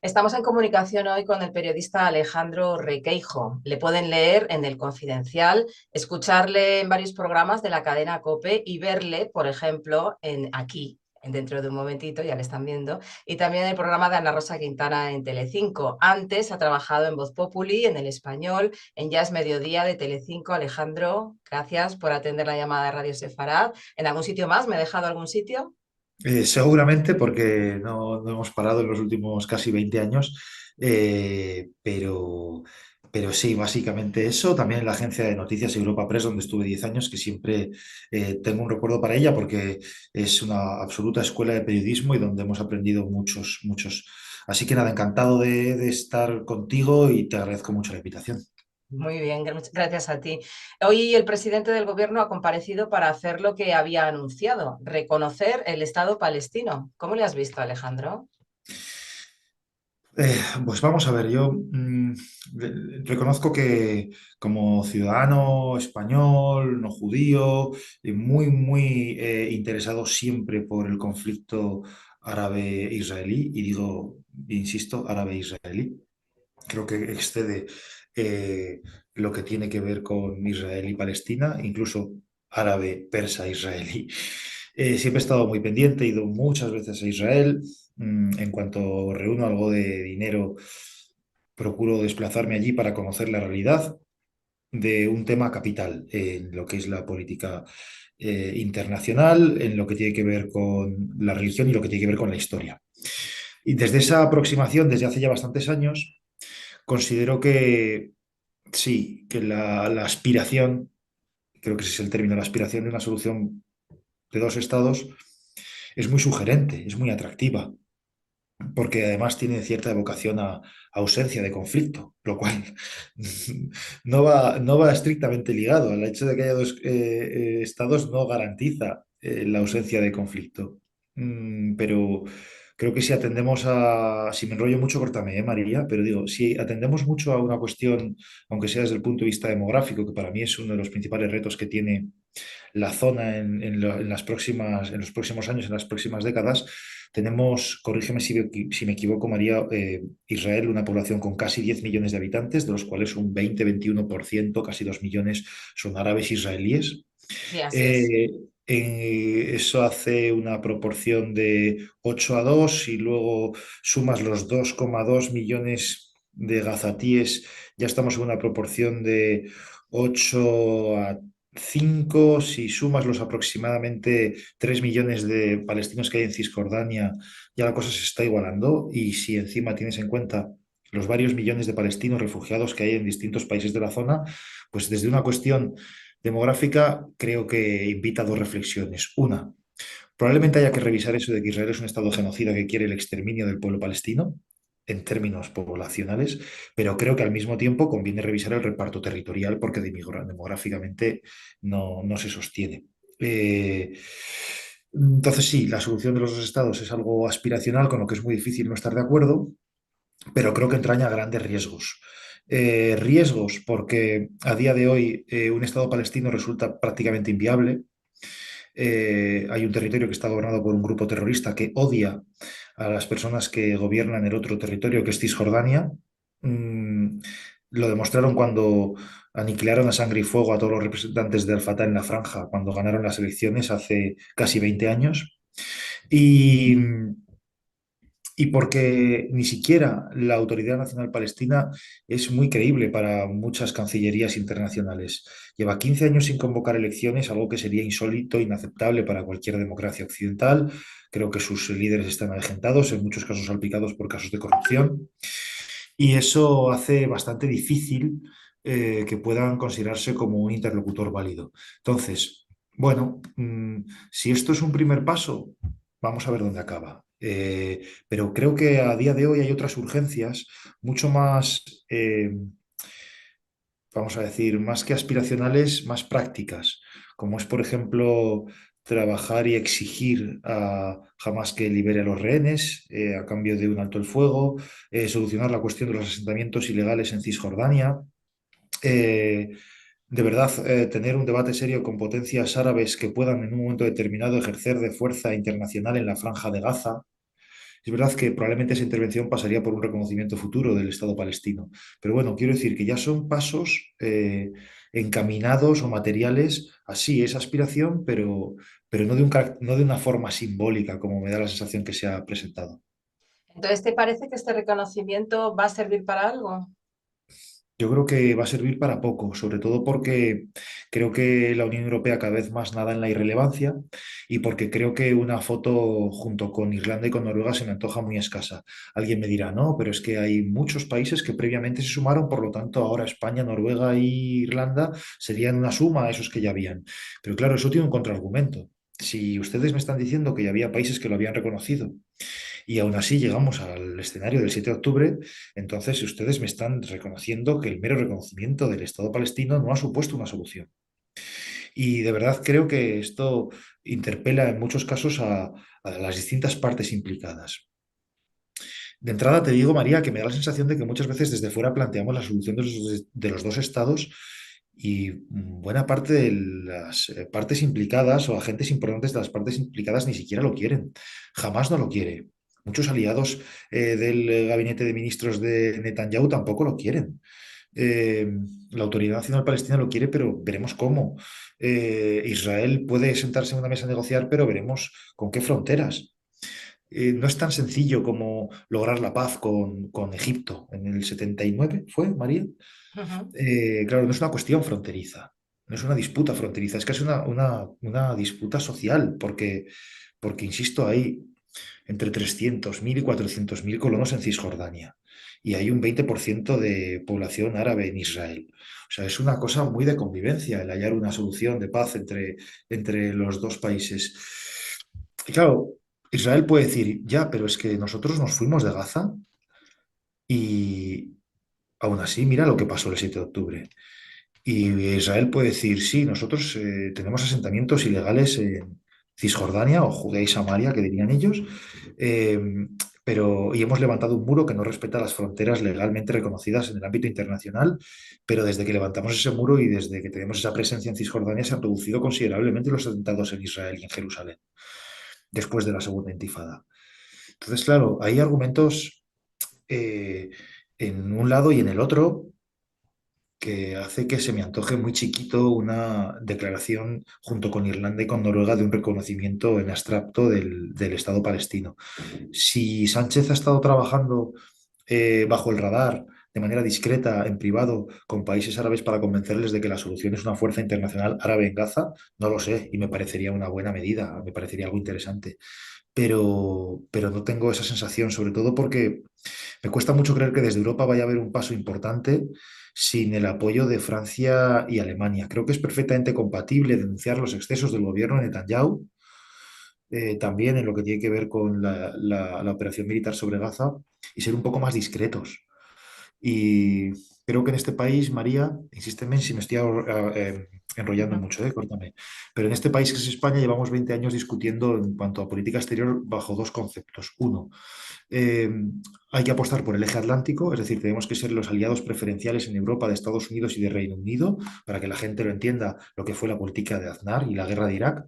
Estamos en comunicación hoy con el periodista Alejandro Requeijo. Le pueden leer en El Confidencial, escucharle en varios programas de la cadena COPE y verle, por ejemplo, dentro de un momentito, ya le están viendo, y también en el programa de Ana Rosa Quintana en Telecinco. Antes ha trabajado en Voz Populi, en El Español, en Ya es Mediodía de Telecinco. Alejandro, gracias por atender la llamada de Radio Sefarad. ¿En algún sitio más? ¿Me he dejado algún sitio? Seguramente porque no hemos parado en los últimos casi 20 años, pero sí, básicamente eso. También en la agencia de noticias Europa Press, donde estuve 10 años, que siempre tengo un recuerdo para ella porque es una absoluta escuela de periodismo y donde hemos aprendido muchos, muchos. Así que nada, encantado de estar contigo y te agradezco mucho la invitación. Muy bien, muchas gracias a ti. Hoy el presidente del gobierno ha comparecido para hacer lo que había anunciado, reconocer el Estado palestino. ¿Cómo le has visto, Alejandro? Pues vamos a ver, yo reconozco que como ciudadano español, no judío, muy interesado siempre por el conflicto árabe-israelí, y digo, insisto, árabe-israelí, creo que excede eh, lo que tiene que ver con Israel y Palestina, incluso árabe-persa-israelí. Siempre he estado muy pendiente, he ido muchas veces a Israel. En cuanto reúno algo de dinero, procuro desplazarme allí para conocer la realidad de un tema capital en lo que es la política internacional, en lo que tiene que ver con la religión y lo que tiene que ver con la historia. Y desde esa aproximación, desde hace ya bastantes años, considero que sí, que la aspiración, creo que ese es el término, la aspiración de una solución de dos estados es muy sugerente, es muy atractiva, porque además tiene cierta evocación a ausencia de conflicto, lo cual no va estrictamente ligado. Al hecho de que haya dos estados no garantiza la ausencia de conflicto. Pero creo que si atendemos si me enrollo mucho, córtame, María, pero digo, si atendemos mucho a una cuestión, aunque sea desde el punto de vista demográfico, que para mí es uno de los principales retos que tiene la zona en las en los próximos años, en las próximas décadas, tenemos, corrígeme si me equivoco, María, Israel, una población con casi 10 millones de habitantes, de los cuales un 20-21%, casi 2 millones, son árabes israelíes. Sí, así es. Eh, Eso hace una proporción de 8-2, y luego sumas los 2,2 millones de gazatíes, ya estamos en una proporción de 8-5. Si sumas los aproximadamente 3 millones de palestinos que hay en Cisjordania, ya la cosa se está igualando. Y si encima tienes en cuenta los varios millones de palestinos refugiados que hay en distintos países de la zona, pues desde una cuestión demográfica creo que invita a dos reflexiones. Una, probablemente haya que revisar eso de que Israel es un estado genocida que quiere el exterminio del pueblo palestino en términos poblacionales, pero creo que al mismo tiempo conviene revisar el reparto territorial porque demográficamente no se sostiene. Entonces sí, la solución de los dos estados es algo aspiracional, con lo que es muy difícil no estar de acuerdo, pero creo que entraña grandes riesgos. Riesgos porque a día de hoy un Estado palestino resulta prácticamente inviable. Hay un territorio que está gobernado por un grupo terrorista que odia a las personas que gobiernan el otro territorio, que es Cisjordania. Mm, lo demostraron cuando aniquilaron a sangre y fuego a todos los representantes de Al-Fatah en la franja, cuando ganaron las elecciones hace casi 20 años. Y, y porque ni siquiera la Autoridad Nacional Palestina es muy creíble para muchas cancillerías internacionales. Lleva 15 años sin convocar elecciones, algo que sería insólito, inaceptable para cualquier democracia occidental. Creo que sus líderes están avejentados, en muchos casos salpicados por casos de corrupción, y eso hace bastante difícil que puedan considerarse como un interlocutor válido. Entonces, bueno, si esto es un primer paso, vamos a ver dónde acaba. Pero creo que a día de hoy hay otras urgencias mucho más, vamos a decir, más que aspiracionales, más prácticas, como es, por ejemplo, trabajar y exigir a Hamas que libere a los rehenes a cambio de un alto el fuego, solucionar la cuestión de los asentamientos ilegales en Cisjordania. eh, de verdad, tener un debate serio con potencias árabes que puedan en un momento determinado ejercer de fuerza internacional en la Franja de Gaza, Es verdad que probablemente esa intervención pasaría por un reconocimiento futuro del Estado palestino, pero bueno, quiero decir que ya son pasos encaminados o materiales, así esa aspiración, pero no de no de una forma simbólica, como me da la sensación que se ha presentado. Entonces, ¿te parece que este reconocimiento va a servir para algo? Yo creo que va a servir para poco, sobre todo porque creo que la Unión Europea cada vez más nada en la irrelevancia y porque creo que una foto junto con Irlanda y con Noruega se me antoja muy escasa. Alguien me dirá, no, pero es que hay muchos países que previamente se sumaron, por lo tanto ahora España, Noruega y Irlanda serían una suma a esos que ya habían. Pero claro, eso tiene un contraargumento. Si ustedes me están diciendo que ya había países que lo habían reconocido y aún así llegamos al escenario del 7 de octubre, entonces ustedes me están reconociendo que el mero reconocimiento del Estado palestino no ha supuesto una solución. Y de verdad creo que esto interpela en muchos casos a las distintas partes implicadas. De entrada te digo, María, que me da la sensación de que muchas veces desde fuera planteamos la solución de los dos estados y buena parte de las partes implicadas o agentes importantes de las partes implicadas ni siquiera lo quieren. Jamás no lo quiere. Muchos aliados del gabinete de ministros de Netanyahu tampoco lo quieren. Eh, la Autoridad Nacional Palestina lo quiere, pero veremos cómo. Israel puede sentarse en una mesa a negociar, pero veremos con qué fronteras. No es tan sencillo como lograr la paz con Egipto en el 79, ¿fue, María? Ujú. Claro, no es una cuestión fronteriza, no es una disputa fronteriza, es casi una disputa social, porque, insisto, hay entre 300.000 y 400.000 colonos en Cisjordania y hay un 20% de población árabe en Israel. O sea, es una cosa muy de convivencia el hallar una solución de paz entre los dos países. Y claro, Israel puede decir, ya, pero es que nosotros nos fuimos de Gaza y aún así, mira lo que pasó el 7 de octubre. Y Israel puede decir, sí, nosotros tenemos asentamientos ilegales en Cisjordania o Judea y Samaria, que dirían ellos, eh, y hemos levantado un muro que no respeta las fronteras legalmente reconocidas en el ámbito internacional, pero desde que levantamos ese muro y desde que tenemos esa presencia en Cisjordania se han reducido considerablemente los atentados en Israel y en Jerusalén, después de la segunda intifada. Entonces, claro, hay argumentos eh, en un lado y en el otro que hace que se me antoje muy chiquito una declaración junto con Irlanda y con Noruega de un reconocimiento en abstracto del Estado palestino. Si Sánchez ha estado trabajando bajo el radar, de manera discreta, en privado, con países árabes para convencerles de que la solución es una fuerza internacional árabe en Gaza, no lo sé, y me parecería una buena medida, me parecería algo interesante. Pero no tengo esa sensación, sobre todo porque me cuesta mucho creer que desde Europa vaya a haber un paso importante sin el apoyo de Francia y Alemania. Creo que es perfectamente compatible denunciar los excesos del gobierno de Netanyahu, también en lo que tiene que ver con la operación militar sobre Gaza, y ser un poco más discretos. Y creo que en este país, María, insísteme si me estoy enrollando Ujú. mucho, córtame, pero en este país que es España llevamos 20 años discutiendo en cuanto a política exterior bajo dos conceptos. Uno, eh, hay que apostar por el eje atlántico, es decir, tenemos que ser los aliados preferenciales en Europa de Estados Unidos y de Reino Unido, para que la gente lo entienda lo que fue la política de Aznar y la guerra de Irak.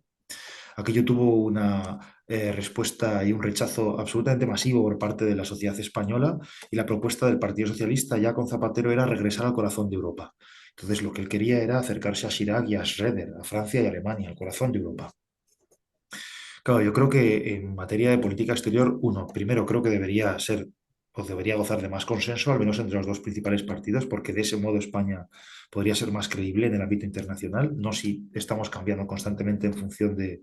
Aquello tuvo una respuesta y un rechazo absolutamente masivo por parte de la sociedad española y la propuesta del Partido Socialista ya con Zapatero era regresar al corazón de Europa. Entonces lo que él quería era acercarse a Chirac y a Schröder, a Francia y Alemania, al corazón de Europa. Claro, yo creo que en materia de política exterior, uno, primero creo que debería ser o debería gozar de más consenso, al menos entre los dos principales partidos, porque de ese modo España podría ser más creíble en el ámbito internacional, no si estamos cambiando constantemente en función de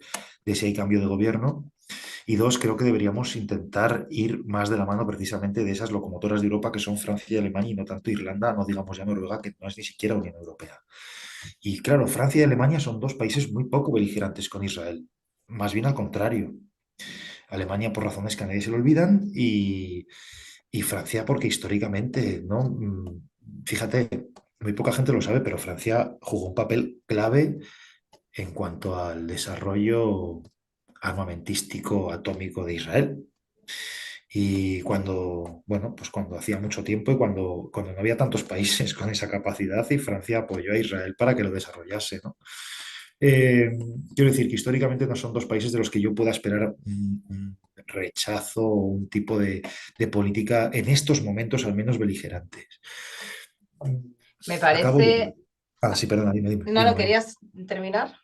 si hay cambio de gobierno. Y dos, creo que deberíamos intentar ir más de la mano precisamente de esas locomotoras de Europa que son Francia y Alemania y no tanto Irlanda, no digamos ya Noruega, que no es ni siquiera Unión Europea. Y claro, Francia y Alemania son dos países muy poco beligerantes con Israel, más bien al contrario. Alemania por razones que a nadie se le olvidan y Francia porque históricamente, ¿no? Fíjate, muy poca gente lo sabe, pero Francia jugó un papel clave en cuanto al desarrollo armamentístico atómico de Israel. Y cuando, bueno, pues cuando hacía mucho tiempo y cuando no había tantos países con esa capacidad y Francia apoyó a Israel para que lo desarrollase, ¿no? Eh, quiero decir que históricamente no son dos países de los que yo pueda esperar rechazo o un tipo de política en estos momentos al menos beligerantes. Me Acabo de... parece... Ah, sí, perdona, dime, dime, ¿No dime, lo María. querías terminar?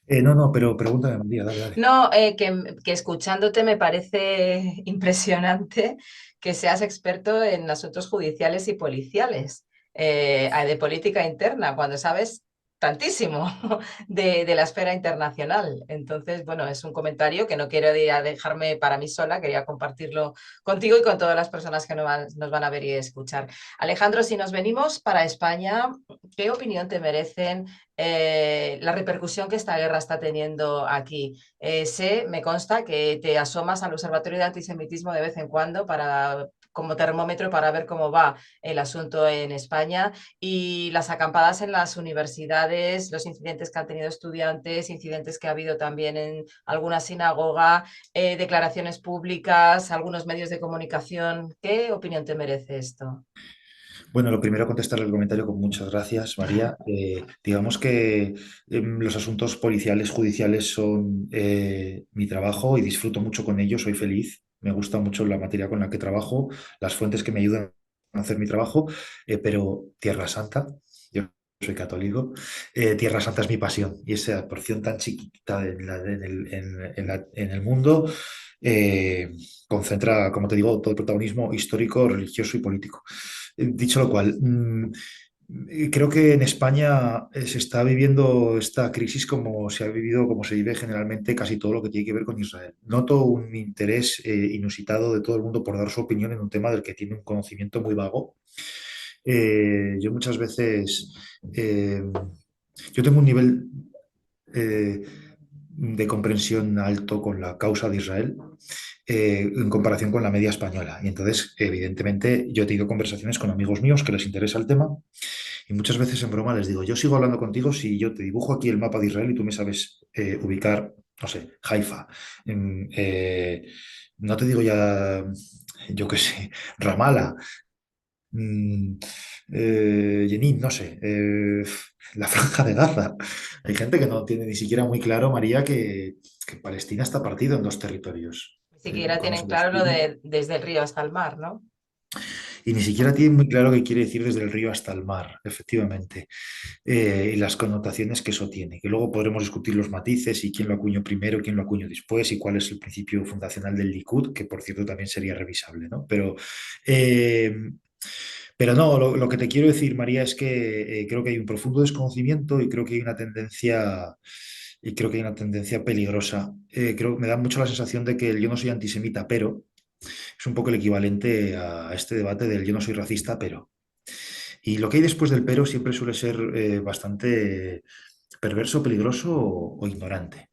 No, no, pero pregúntame, María, dale, dale. No, que escuchándote me parece impresionante que seas experto en asuntos judiciales y policiales, de política interna, cuando sabes tantísimo de la esfera internacional. Entonces, bueno, es un comentario que no quiero ir a dejarme para mí sola, quería compartirlo contigo y con todas las personas que nos van a ver y escuchar. Alejandro, si nos venimos para España, ¿qué opinión te merecen la repercusión que esta guerra está teniendo aquí? Me consta que te asomas al Observatorio de Antisemitismo de vez en cuando como termómetro para ver cómo va el asunto en España y las acampadas en las universidades, los incidentes que han tenido estudiantes, incidentes que ha habido también en alguna sinagoga, declaraciones públicas, algunos medios de comunicación. ¿Qué opinión te merece esto? Bueno, lo primero, contestarle el comentario con muchas gracias, María. Digamos que los asuntos policiales, judiciales son mi trabajo y disfruto mucho con ellos, soy feliz. Me gusta mucho la materia con la que trabajo, las fuentes que me ayudan a hacer mi trabajo, pero Tierra Santa, yo soy católico, Tierra Santa es mi pasión y esa porción tan chiquita en el mundo eh, concentra, como te digo, todo el protagonismo histórico, religioso y político. Dicho lo cual, creo que en España se está viviendo esta crisis como se ha vivido, como se vive generalmente casi todo lo que tiene que ver con Israel. Noto un interés inusitado de todo el mundo por dar su opinión en un tema del que tiene un conocimiento muy vago. Yo muchas veces, eh, yo tengo un nivel eh, de comprensión alto con la causa de Israel en comparación con la media española. Y entonces, evidentemente, yo he tenido conversaciones con amigos míos que les interesa el tema y muchas veces en broma les digo, yo sigo hablando contigo si yo te dibujo aquí el mapa de Israel y tú me sabes ubicar, no sé, Haifa. No te digo ya, yo qué sé, Ramallah, mm, Jenin, no sé, la Franja de Gaza. Hay gente que no tiene ni siquiera muy claro, María, que Palestina está partido en dos territorios. Ni siquiera Cuando tienen se claro lo define, de desde el río hasta el mar, ¿no? y ni siquiera tiene muy claro qué quiere decir desde el río hasta el mar, efectivamente, y las connotaciones que eso tiene, que luego podremos discutir los matices y quién lo acuñó primero, quién lo acuñó después y cuál es el principio fundacional del Likud, que por cierto también sería revisable, ¿no? Eh, pero no, lo que te quiero decir, María, es que creo que hay un profundo desconocimiento y creo que hay una tendencia, y creo que hay una tendencia peligrosa. Creo, me da mucho la sensación de que el yo no soy antisemita, pero es un poco el equivalente a este debate del yo no soy racista, pero. Y lo que hay después del pero siempre suele ser bastante perverso, peligroso o ignorante.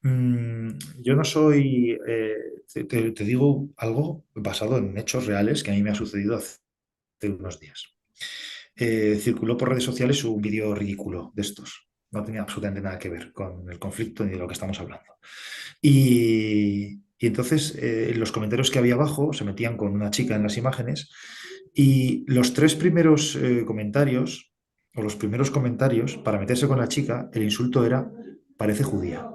Yo no soy, te digo algo basado en hechos reales que a mí me ha sucedido hace unos días. Circuló por redes sociales un vídeo ridículo de estos. No tenía absolutamente nada que ver con el conflicto ni de lo que estamos hablando. Y entonces en los comentarios que había abajo se metían con una chica en las imágenes y los tres primeros comentarios, o los primeros comentarios para meterse con la chica, el insulto era, parece judía.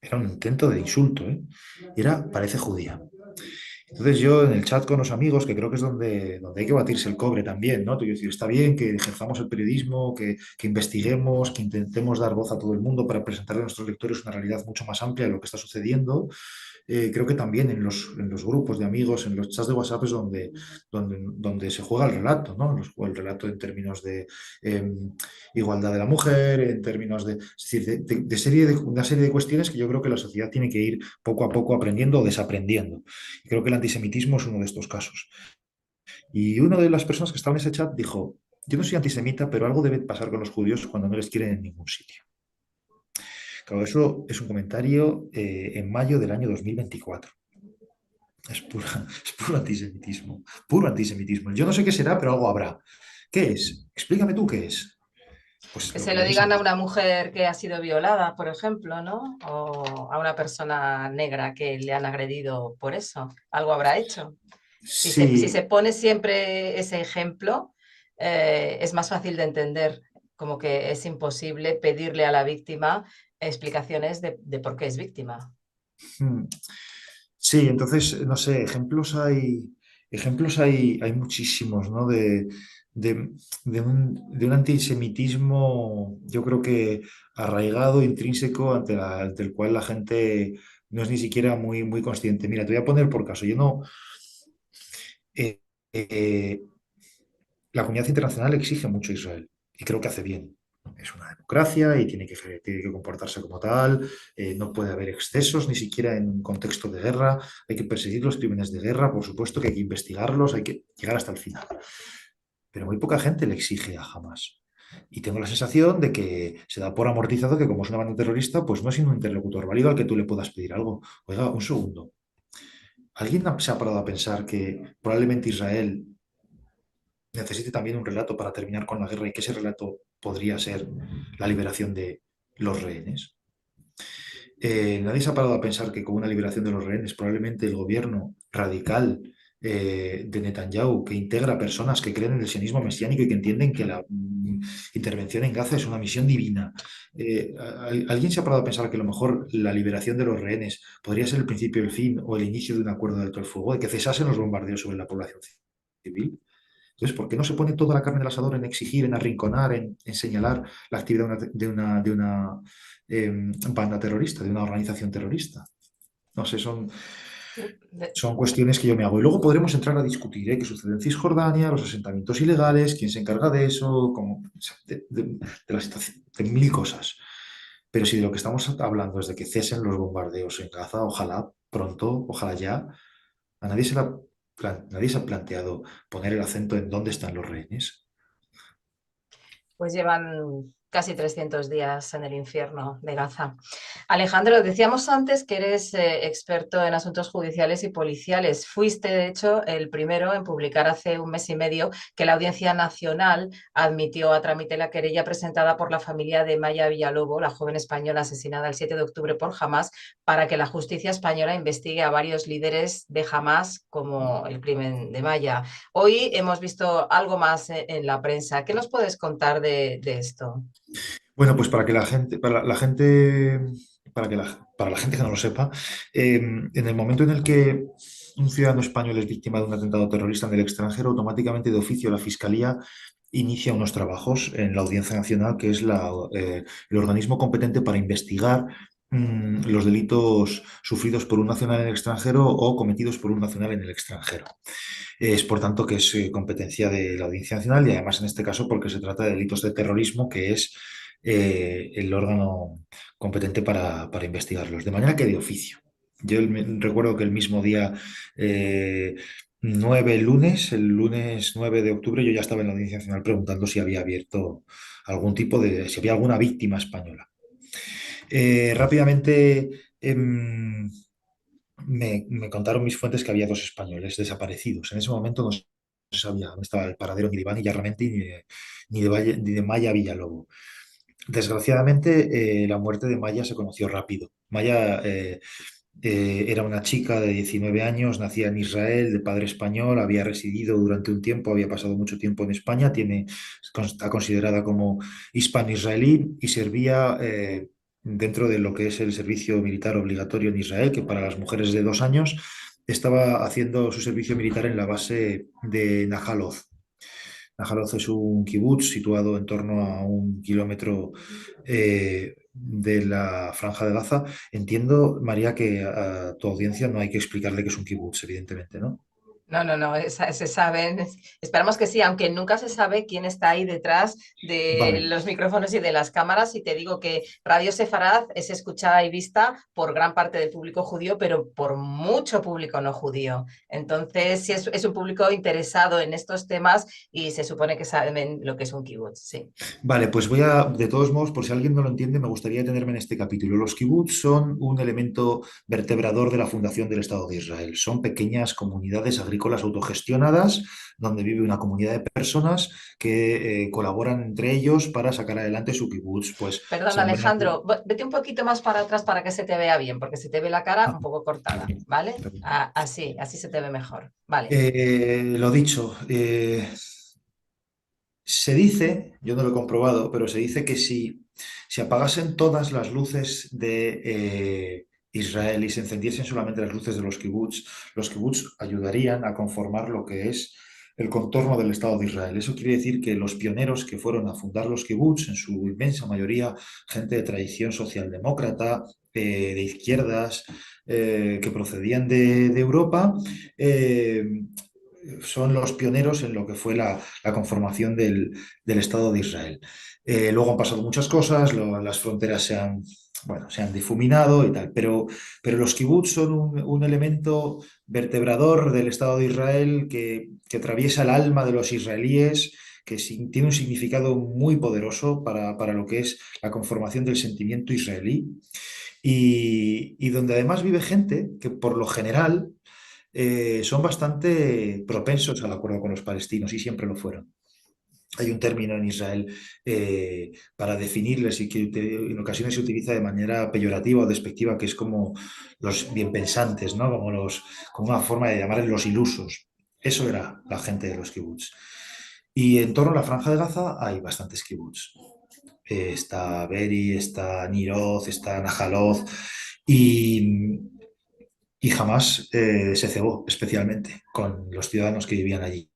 Era un intento de insulto, ¿eh? Era, parece judía. Entonces yo en el chat con los amigos, que creo que es donde hay que batirse el cobre también, ¿no? Te quiero decir, está bien que ejerzamos el periodismo, que investiguemos, que intentemos dar voz a todo el mundo para presentarle a nuestros lectores una realidad mucho más amplia de lo que está sucediendo. Creo que también en los grupos de amigos, en los chats de WhatsApp es donde se juega el relato, ¿no? El relato en términos de eh, igualdad de la mujer, en términos de, es decir, una serie de cuestiones que yo creo que la sociedad tiene que ir poco a poco aprendiendo o desaprendiendo. Y creo que el antisemitismo es uno de estos casos. Y una de las personas que estaba en ese chat dijo, yo no soy antisemita, pero algo debe pasar con los judíos cuando no les quieren en ningún sitio. Claro, eso es un comentario en mayo del año 2024. Es puro antisemitismo, puro antisemitismo. Yo no sé qué será, pero algo habrá. ¿Qué es? Explícame tú qué es. Pues Que lo se que lo hay es digan a una mujer que ha sido violada, por ejemplo, ¿no? O a una persona negra que le han agredido por eso. Algo habrá hecho. Si se sí, pone siempre ese ejemplo, es más fácil de entender, como que es imposible pedirle a la víctima explicaciones de por qué es víctima. Hmm. Sí, entonces, no sé, ejemplos hay muchísimos, ¿no? De, de un antisemitismo, yo creo que arraigado, intrínseco, ante el cual la gente no es ni siquiera muy, muy consciente. Mira, te voy a poner por caso. Yo no. eh, eh, la comunidad internacional exige mucho a Israel y creo que hace bien. Es una democracia y tiene que comportarse como tal. No puede haber excesos, ni siquiera en un contexto de guerra. Hay que perseguir los crímenes de guerra, por supuesto que hay que investigarlos, hay que llegar hasta el final. Pero muy poca gente le exige a Hamas. Y tengo la sensación de que se da por amortizado que como es una banda terrorista, pues no es un interlocutor válido al que tú le puedas pedir algo. Oiga, un segundo. ¿Alguien se ha parado a pensar que probablemente Israel necesite también un relato para terminar con la guerra y que ese relato podría ser la liberación de los rehenes? Nadie se ha parado a pensar que con una liberación de los rehenes, probablemente el gobierno radical de Netanyahu, que integra personas que creen en el sionismo mesiánico y que entienden que la intervención en Gaza es una misión divina, ¿alguien se ha parado a pensar que a lo mejor la liberación de los rehenes podría ser el principio del fin o el inicio de un acuerdo de alto el fuego, de que cesasen los bombardeos sobre la población civil? Entonces, ¿por qué no se pone toda la carne en el asador en exigir, en arrinconar, en señalar la actividad de una banda terrorista, de una organización terrorista? No sé, son, De- son cuestiones que yo me hago. Y luego podremos entrar a discutir, qué sucede en Cisjordania, los asentamientos ilegales, quién se encarga de eso, o sea, de la situación, de mil cosas. Pero si de lo que estamos hablando es de que cesen los bombardeos en Gaza, ojalá pronto, ojalá ya, nadie se ha planteado poner el acento en dónde están los rehenes. Pues llevan casi 300 días en el infierno de Gaza. Alejandro, decíamos antes que eres experto en asuntos judiciales y policiales. Fuiste, de hecho, el primero en publicar hace un mes y medio que la Audiencia Nacional admitió a trámite la querella presentada por la familia de Maya Villalobos, la joven española asesinada el 7 de octubre por Hamas, para que la justicia española investigue a varios líderes de Hamas como el crimen de Maya. Hoy hemos visto algo más en la prensa. ¿Qué nos puedes contar de esto? Bueno, pues para la gente que no lo sepa, en el momento en el que un ciudadano español es víctima de un atentado terrorista en el extranjero, automáticamente de oficio la Fiscalía inicia unos trabajos en la Audiencia Nacional, que es el organismo competente para investigar los delitos sufridos por un nacional en el extranjero o cometidos por un nacional en el extranjero. Es por tanto que es competencia de la Audiencia Nacional y además en este caso porque se trata de delitos de terrorismo, que es el órgano competente para investigarlos, de manera que de oficio. Yo recuerdo que el mismo día 9, el lunes 9 de octubre, yo ya estaba en la Audiencia Nacional preguntando si había abierto si había alguna víctima española. Rápidamente, em, me contaron mis fuentes que había dos españoles desaparecidos. En ese momento no se sabía dónde estaba el paradero ni de Iván Illarramendi ni de Maya Villalobos. Desgraciadamente, la muerte de Maya se conoció rápido. Maya era una chica de 19 años, nacida en Israel, de padre español, había residido durante un tiempo, había pasado mucho tiempo en España, está considerada como hispano-israelí y servía dentro de lo que es el servicio militar obligatorio en Israel, que para las mujeres de 2 años estaba haciendo su servicio militar en la base de Nahal Oz. Nahal Oz es un kibutz situado en torno a 1 kilómetro de la Franja de Gaza. Entiendo, María, que a tu audiencia no hay que explicarle que es un kibutz, evidentemente, ¿no? No, no, no, se saben. Esperamos que sí, aunque nunca se sabe quién está ahí detrás de Vale. los micrófonos y de las cámaras. Y te digo que Radio Sefarad es escuchada y vista por gran parte del público judío, pero por mucho público no judío. Entonces, sí es un público interesado en estos temas y se supone que saben lo que es un kibutz, sí. Vale, pues de todos modos, por si alguien no lo entiende, me gustaría detenerme en este capítulo. Los kibbutz son un elemento vertebrador de la fundación del Estado de Israel. Son pequeñas comunidades agrícolas autogestionadas donde vive una comunidad de personas que colaboran entre ellos para sacar adelante su kibbutz. Pues Perdón, sembrar. Alejandro, vete un poquito más para atrás para que se te vea bien, porque se te ve la cara Ah, un poco cortada, perdón, ¿vale? perdón. Así se te ve mejor. Vale. Lo dicho, se dice, yo no lo he comprobado, pero se dice que si apagasen todas las luces Israel y se encendiesen solamente las luces de los kibbutz ayudarían a conformar lo que es el contorno del Estado de Israel. Eso quiere decir que los pioneros que fueron a fundar los kibbutz, en su inmensa mayoría gente de tradición socialdemócrata, de izquierdas, que procedían de Europa, eh, son los pioneros en lo que fue la conformación del Estado de Israel. Luego han pasado muchas cosas, las fronteras bueno, se han difuminado y tal, pero los kibbutz son un elemento vertebrador del Estado de Israel que atraviesa el alma de los israelíes, tiene un significado muy poderoso para lo que es la conformación del sentimiento israelí y donde además vive gente que por lo general son bastante propensos al acuerdo con los palestinos y siempre lo fueron. Hay un término en Israel para definirles y que en ocasiones se utiliza de manera peyorativa o despectiva, que es como los bienpensantes, ¿no? Como una forma de llamarles los ilusos. Eso era la gente de los kibbutz. Y en torno a la Franja de Gaza hay bastantes kibbutz. Está Beri, está Niroz, está Nahaloz y, y jamás se cebó especialmente con los ciudadanos que vivían allí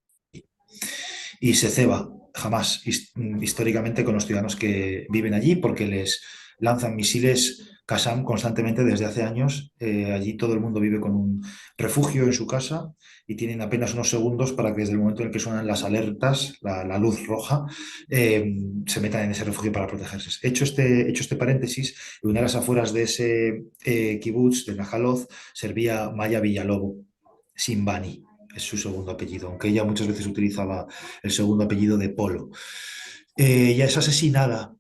y se ceba jamás históricamente con los ciudadanos que viven allí porque les lanzan misiles Qassam constantemente desde hace años. Allí todo el mundo vive con un refugio en su casa y tienen apenas unos segundos para que desde el momento en el que suenan las alertas, la luz roja, se metan en ese refugio para protegerse. Hecho este paréntesis, en una de las afueras de ese kibutz de Nahaloz servía Maya Villalobo, Simbani es su segundo apellido, aunque ella muchas veces utilizaba el segundo apellido de Polo. Ella es asesinada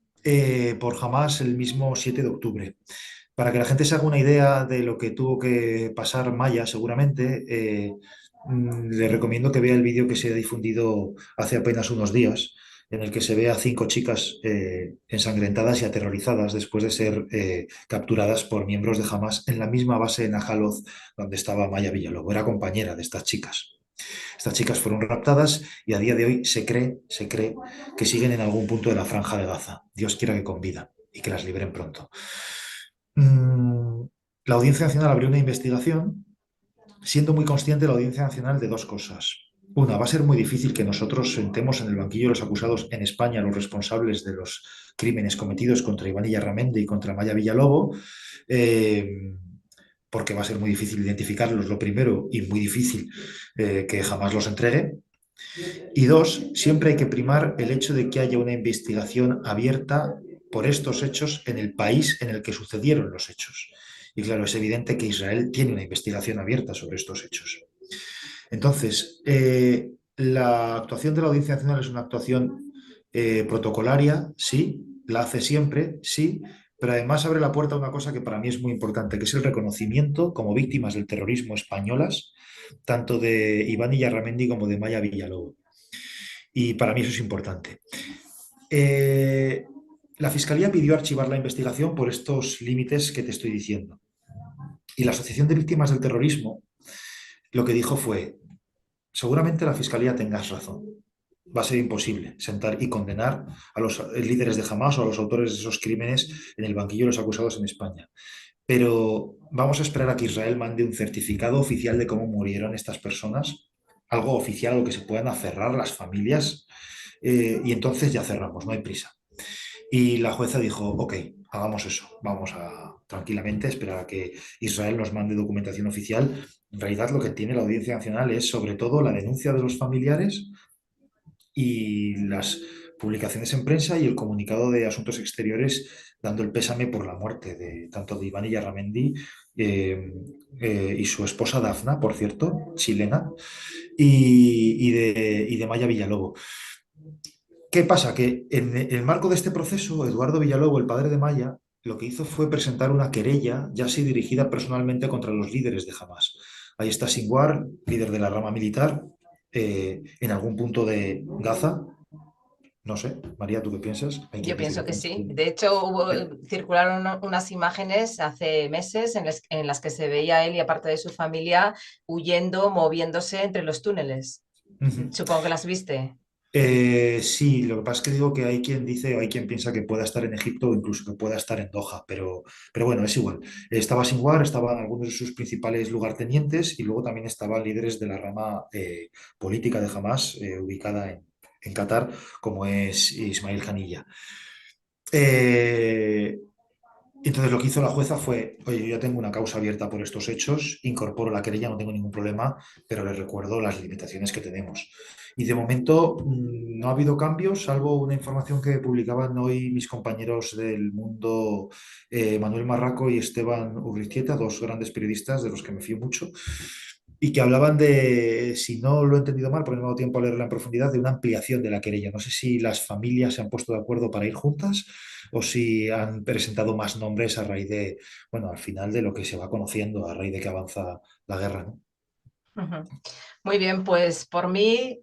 por Hamas el mismo 7 de octubre. Para que la gente se haga una idea de lo que tuvo que pasar Maya, seguramente, le recomiendo que vea el vídeo que se ha difundido hace apenas unos días, en el que se ve a 5 chicas ensangrentadas y aterrorizadas después de ser capturadas por miembros de Hamas en la misma base en Ajaloz donde estaba Maya Villalobos. Era compañera de estas chicas. Estas chicas fueron raptadas y a día de hoy se cree que siguen en algún punto de la franja de Gaza. Dios quiera que con vida y que las liberen pronto. Mm, la Audiencia Nacional abrió una investigación, siendo muy consciente la Audiencia Nacional de dos cosas. Una, va a ser muy difícil que nosotros sentemos en el banquillo de los acusados en España a los responsables de los crímenes cometidos contra Iván Illarramendi y contra Maya Villalobo, eh, porque va a ser muy difícil identificarlos, lo primero, y muy difícil que jamás los entregue. Y dos, siempre hay que primar el hecho de que haya una investigación abierta por estos hechos en el país en el que sucedieron los hechos. Y claro, es evidente que Israel tiene una investigación abierta sobre estos hechos. Entonces, la actuación de la Audiencia Nacional es una actuación protocolaria, sí, la hace siempre, sí, pero además abre la puerta a una cosa que para mí es muy importante, que es el reconocimiento como víctimas del terrorismo españolas, tanto de Iván Illarramendi como de Maya Villalobos. Y para mí eso es importante. Eh, la Fiscalía pidió archivar la investigación por estos límites que te estoy diciendo. Y la Asociación de Víctimas del Terrorismo lo que dijo fue, seguramente la Fiscalía tengas razón. Va a ser imposible sentar y condenar a los líderes de Hamas o a los autores de esos crímenes en el banquillo de los acusados en España. Pero vamos a esperar a que Israel mande un certificado oficial de cómo murieron estas personas, algo oficial a lo que se puedan aferrar las familias, y entonces ya cerramos, no hay prisa. Y la jueza dijo, ok, hagamos eso, vamos a tranquilamente esperar a que Israel nos mande documentación oficial. En realidad lo que tiene la Audiencia Nacional es sobre todo la denuncia de los familiares y las publicaciones en prensa y el comunicado de Asuntos Exteriores dando el pésame por la muerte de tanto de Iván Illarramendi y su esposa Dafna, por cierto, chilena, y de Maya Villalobos. ¿Qué pasa? Que en el marco de este proceso, Eduardo Villalobos, el padre de Maya, lo que hizo fue presentar una querella, ya sí dirigida personalmente contra los líderes de Hamas. Ahí está Sinwar, líder de la rama militar, en algún punto de Gaza. No sé, María, ¿tú qué piensas? Hay que Yo pienso que investigación. sí. De hecho, circularon unas imágenes hace meses en las que se veía él y aparte de su familia huyendo, moviéndose entre los túneles. Ujú. Supongo que las viste. Sí, lo que pasa es que digo que hay quien dice o hay quien piensa que pueda estar en Egipto o incluso que pueda estar en Doha, pero bueno, es igual. Estaba Sinwar, estaban algunos de sus principales lugartenientes y luego también estaban líderes de la rama política de Hamas, ubicada en Qatar, como es Ismail Haniyeh. Eh, entonces lo que hizo la jueza fue, oye, yo ya tengo una causa abierta por estos hechos, incorporo la querella, no tengo ningún problema, pero les recuerdo las limitaciones que tenemos. Y de momento no ha habido cambios, salvo una información que publicaban hoy mis compañeros del Mundo, Manuel Marraco y Esteban Urrizieta, dos grandes periodistas de los que me fío mucho, y que hablaban de, si no lo he entendido mal, porque no me ha dado tiempo a leerla en profundidad, de una ampliación de la querella. No sé si las familias se han puesto de acuerdo para ir juntas o si han presentado más nombres a raíz de, bueno, al final de lo que se va conociendo, a raíz de que avanza la guerra, ¿no? Ujú. Muy bien, pues por mí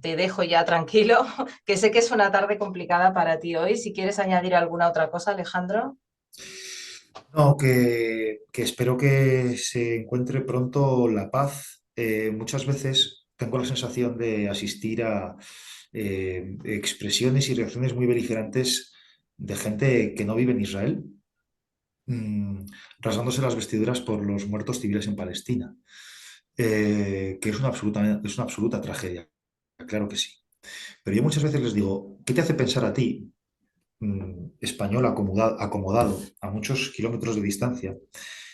te dejo ya tranquilo, que sé que es una tarde complicada para ti hoy. Si quieres añadir alguna otra cosa, Alejandro. No, que espero que se encuentre pronto la paz. Muchas veces tengo la sensación de asistir a expresiones y reacciones muy beligerantes de gente que no vive en Israel, mm, rasgándose las vestiduras por los muertos civiles en Palestina, que es una absoluta tragedia, claro que sí. Pero yo muchas veces les digo, ¿qué te hace pensar a ti, español acomodado a muchos kilómetros de distancia,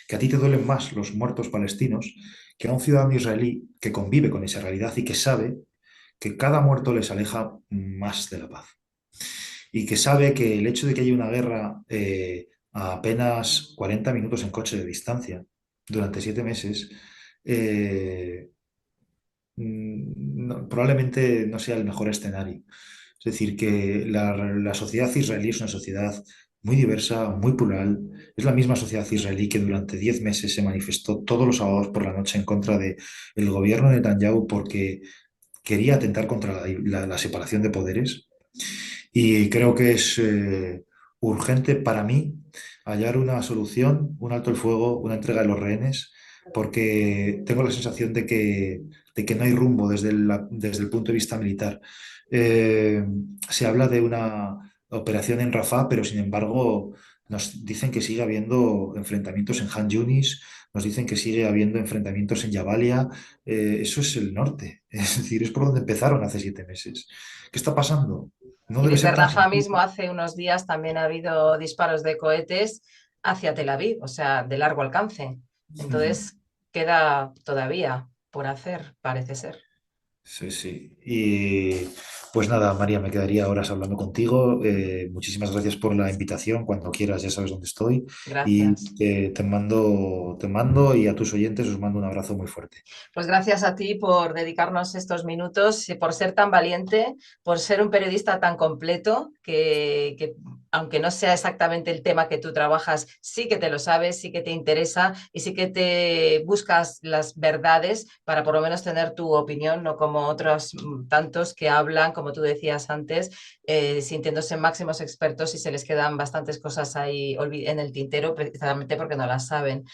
que a ti te duelen más los muertos palestinos que a un ciudadano israelí que convive con esa realidad y que sabe que cada muerto les aleja más de la paz? Y que sabe que el hecho de que haya una guerra a apenas 40 minutos en coche de distancia durante 7 meses, eh, probablemente no sea el mejor escenario. Es decir, que la sociedad israelí es una sociedad muy diversa, muy plural. Es la misma sociedad israelí que durante 10 meses se manifestó todos los sábados por la noche en contra del gobierno de Netanyahu porque quería atentar contra la separación de poderes. Y creo que es urgente para mí hallar una solución, un alto el fuego, una entrega de los rehenes, porque tengo la sensación de que no hay rumbo desde el punto de vista militar. Eh, Se habla de una operación en Rafah, pero sin embargo nos dicen que sigue habiendo enfrentamientos en Han Yunis, nos dicen que sigue habiendo enfrentamientos en Jabalia. Eso es el norte, es decir, es por donde empezaron hace 7 meses. ¿Qué está pasando? No Y debe desde ser tan Rafa sencillo. mismo hace unos días también ha habido disparos de cohetes hacia Tel Aviv, o sea, de largo alcance. Ujú. Entonces, queda todavía por hacer, parece ser. Sí, sí. Y pues nada, María, me quedaría horas hablando contigo. Muchísimas gracias por la invitación. Cuando quieras, ya sabes dónde estoy. Y Gracias. te mando y a tus oyentes os mando un abrazo muy fuerte. Pues gracias a ti por dedicarnos estos minutos y por ser tan valiente, por ser un periodista tan completo, que aunque no sea exactamente el tema que tú trabajas, sí que te lo sabes, sí que te interesa y sí que te buscas las verdades para por lo menos tener tu opinión, no como otros tantos que hablan, como tú decías antes, sintiéndose máximos expertos y se les quedan bastantes cosas ahí en el tintero precisamente porque no las saben.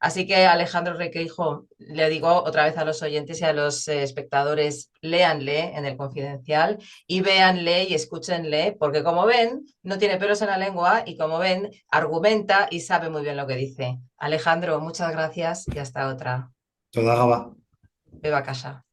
Así que Alejandro Requeijo, le digo otra vez a los oyentes y a los espectadores, léanle en el Confidencial y véanle y escúchenle, porque como ven, no tiene pelos en la lengua y como ven, argumenta y sabe muy bien lo que dice. Alejandro, muchas gracias y hasta otra. Toda Gaba. Beba casa.